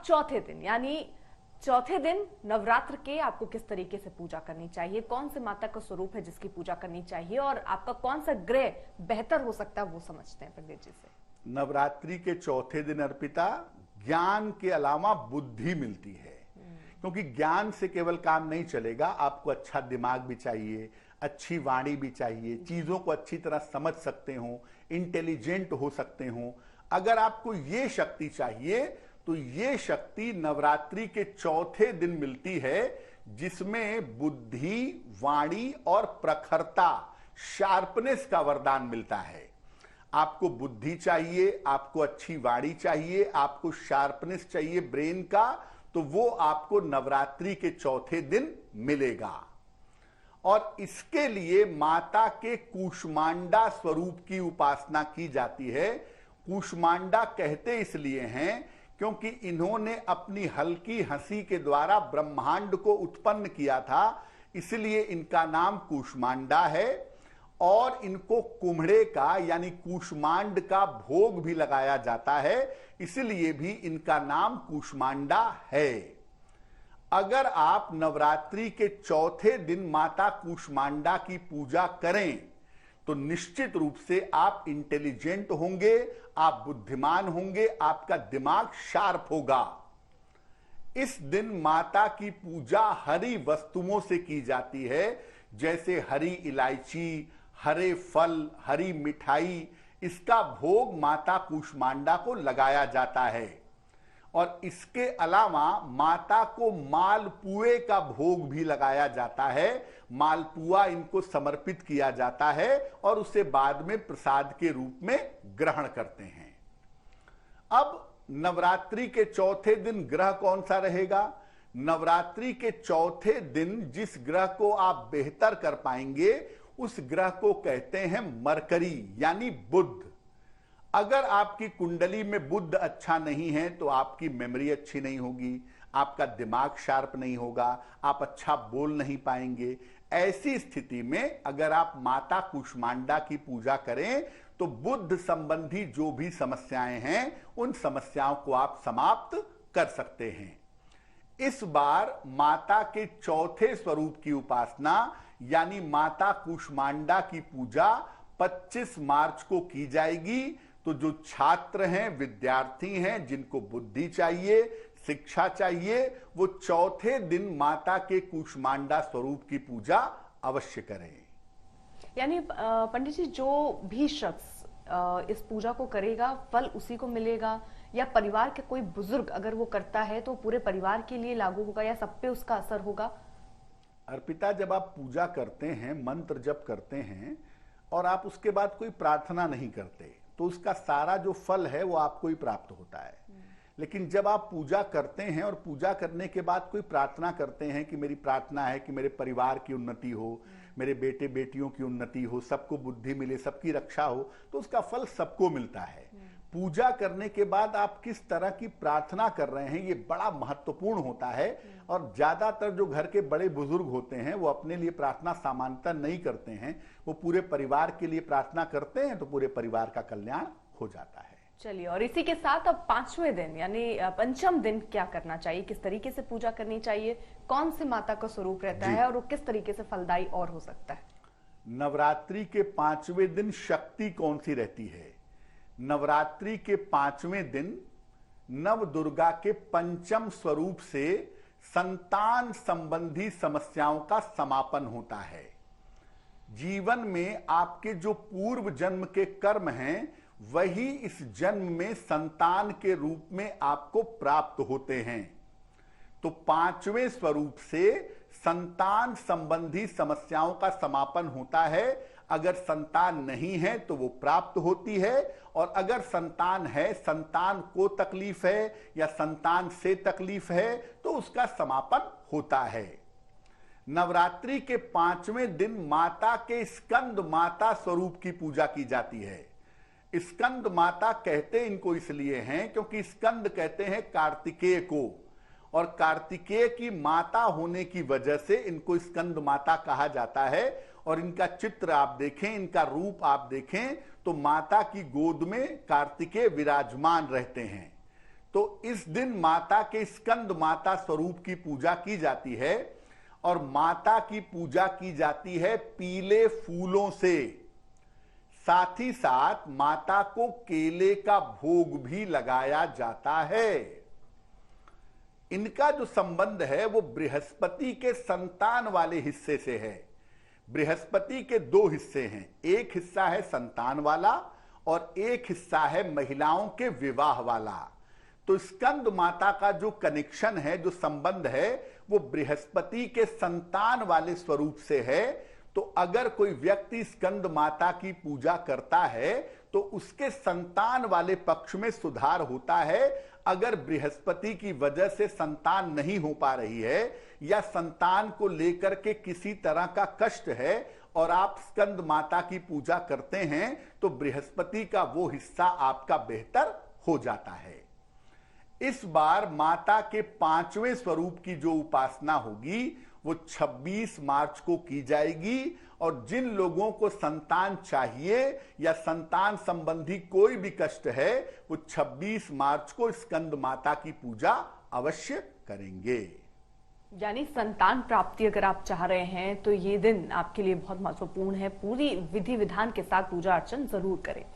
अब चौथे दिन यानी चौथे दिन नवरात्र के आपको किस तरीके से पूजा करनी चाहिए, कौन से माता का स्वरूप है जिसकी पूजा करनी चाहिए और आपका कौन सा ग्रह बेहतर हो सकता है वो समझते हैं पंडित जी से। नवरात्रि के चौथे दिन अर्पिता ज्ञान के अलावा बुद्धि मिलती है, क्योंकि ज्ञान से केवल काम नहीं चलेगा, आपको अच्छा दिमाग भी चाहिए, अच्छी वाणी भी चाहिए, चीजों को अच्छी तरह समझ सकते हो, इंटेलिजेंट हो सकते हो। अगर आपको ये शक्ति चाहिए तो ये शक्ति नवरात्रि के चौथे दिन मिलती है, जिसमें बुद्धि, वाणी और प्रखरता, शार्पनेस का वरदान मिलता है। आपको बुद्धि चाहिए, आपको अच्छी वाणी चाहिए, आपको शार्पनेस चाहिए ब्रेन का, तो वो आपको नवरात्रि के चौथे दिन मिलेगा। और इसके लिए माता के कूष्मांडा स्वरूप की उपासना की जाती है। कूष्मांडा कहते इसलिए हैं क्योंकि इन्होंने अपनी हल्की हंसी के द्वारा ब्रह्मांड को उत्पन्न किया था, इसलिए इनका नाम कूष्मांडा है। और इनको कुम्हड़े का यानी कूष्मांड का भोग भी लगाया जाता है, इसलिए भी इनका नाम कूष्मांडा है। अगर आप नवरात्रि के चौथे दिन माता कूष्मांडा की पूजा करें तो निश्चित रूप से आप इंटेलिजेंट होंगे, आप बुद्धिमान होंगे, आपका दिमाग शार्प होगा। इस दिन माता की पूजा हरी वस्तुओं से की जाती है, जैसे हरी इलायची, हरे फल, हरी मिठाई, इसका भोग माता कूष्मांडा को लगाया जाता है। और इसके अलावा माता को मालपुए का भोग भी लगाया जाता है। मालपुआ इनको समर्पित किया जाता है और उसे बाद में प्रसाद के रूप में ग्रहण करते हैं। अब नवरात्रि के चौथे दिन ग्रह कौन सा रहेगा? नवरात्रि के चौथे दिन जिस ग्रह को आप बेहतर कर पाएंगे उस ग्रह को कहते हैं मरकरी यानी बुध। अगर आपकी कुंडली में बुध अच्छा नहीं है तो आपकी मेमोरी अच्छी नहीं होगी, आपका दिमाग शार्प नहीं होगा, आप अच्छा बोल नहीं पाएंगे। ऐसी स्थिति में अगर आप माता कूष्मांडा की पूजा करें तो बुध संबंधी जो भी समस्याएं हैं उन समस्याओं को आप समाप्त कर सकते हैं। इस बार माता के चौथे स्वरूप की उपासना यानी माता कूष्मांडा की पूजा 25 मार्च को की जाएगी। तो जो छात्र हैं, विद्यार्थी हैं, जिनको बुद्धि चाहिए, शिक्षा चाहिए, वो चौथे दिन माता के कूष्मांडा स्वरूप की पूजा अवश्य करें। यानी पंडित जी जो भी शख्स इस पूजा को करेगा फल उसी को मिलेगा, या परिवार के कोई बुजुर्ग अगर वो करता है तो पूरे परिवार के लिए लागू होगा या सब पे उसका असर होगा? अर्पिता, जब आप पूजा करते हैं, मंत्र जप करते हैं और आप उसके बाद कोई प्रार्थना नहीं करते तो उसका सारा जो फल है वो आपको ही प्राप्त होता है। लेकिन जब आप पूजा करते हैं और पूजा करने के बाद कोई प्रार्थना करते हैं कि मेरी प्रार्थना है कि मेरे परिवार की उन्नति हो, मेरे बेटे बेटियों की उन्नति हो, सबको बुद्धि मिले, सबकी रक्षा हो, तो उसका फल सबको मिलता है। पूजा करने के बाद आप किस तरह की प्रार्थना कर रहे हैं ये बड़ा महत्वपूर्ण होता है। और ज्यादातर जो घर के बड़े बुजुर्ग होते हैं वो अपने लिए प्रार्थना सामान्यतः नहीं करते हैं, वो पूरे परिवार के लिए प्रार्थना करते हैं, तो पूरे परिवार का कल्याण हो जाता है। चलिए, और इसी के साथ अब पांचवें दिन यानी पंचम दिन क्या करना चाहिए, किस तरीके से पूजा करनी चाहिए, कौन सी माता का स्वरूप रहता है और वो किस तरीके से फलदायी और हो सकता है? नवरात्रि के पांचवें दिन शक्ति कौन सी रहती है? नवरात्रि के पांचवें दिन नव दुर्गा के पंचम स्वरूप से संतान संबंधी समस्याओं का समापन होता है। जीवन में आपके जो पूर्व जन्म के कर्म हैं वही इस जन्म में संतान के रूप में आपको प्राप्त होते हैं। तो पांचवें स्वरूप से संतान संबंधी समस्याओं का समापन होता है। अगर संतान नहीं है तो वो प्राप्त होती है, और अगर संतान है, संतान को तकलीफ है या संतान से तकलीफ है, तो उसका समापन होता है। नवरात्रि के पांचवें दिन माता के स्कंद माता स्वरूप की पूजा की जाती है। स्कंद माता कहते इनको इसलिए हैं क्योंकि स्कंद कहते हैं कार्तिकेय को, और कार्तिकेय की माता होने की वजह से इनको स्कंद माता कहा जाता है। और इनका चित्र आप देखें, इनका रूप आप देखें तो माता की गोद में कार्तिकेय विराजमान रहते हैं। तो इस दिन माता के स्कंद माता स्वरूप की पूजा की जाती है और माता की पूजा की जाती है पीले फूलों से। साथ ही साथ माता को केले का भोग भी लगाया जाता है। इनका जो संबंध है वो बृहस्पति के संतान वाले हिस्से से है। बृहस्पति के दो हिस्से हैं, एक हिस्सा है संतान वाला और एक हिस्सा है महिलाओं के विवाह वाला। तो स्कंद माता का जो कनेक्शन है, जो संबंध है, वो बृहस्पति के संतान वाले स्वरूप से है। तो अगर कोई व्यक्ति स्कंद माता की पूजा करता है तो उसके संतान वाले पक्ष में सुधार होता है। अगर बृहस्पति की वजह से संतान नहीं हो पा रही है या संतान को लेकर के किसी तरह का कष्ट है और आप स्कंद माता की पूजा करते हैं तो बृहस्पति का वो हिस्सा आपका बेहतर हो जाता है। इस बार माता के 5वें स्वरूप की जो उपासना होगी वो 26 मार्च को की जाएगी और जिन लोगों को संतान चाहिए या संतान संबंधी कोई भी कष्ट है वो 26 मार्च को स्कंद माता की पूजा अवश्य करेंगे। यानी संतान प्राप्ति अगर आप चाह रहे हैं तो ये दिन आपके लिए बहुत महत्वपूर्ण है। पूरी विधि विधान के साथ पूजा अर्चन जरूर करें।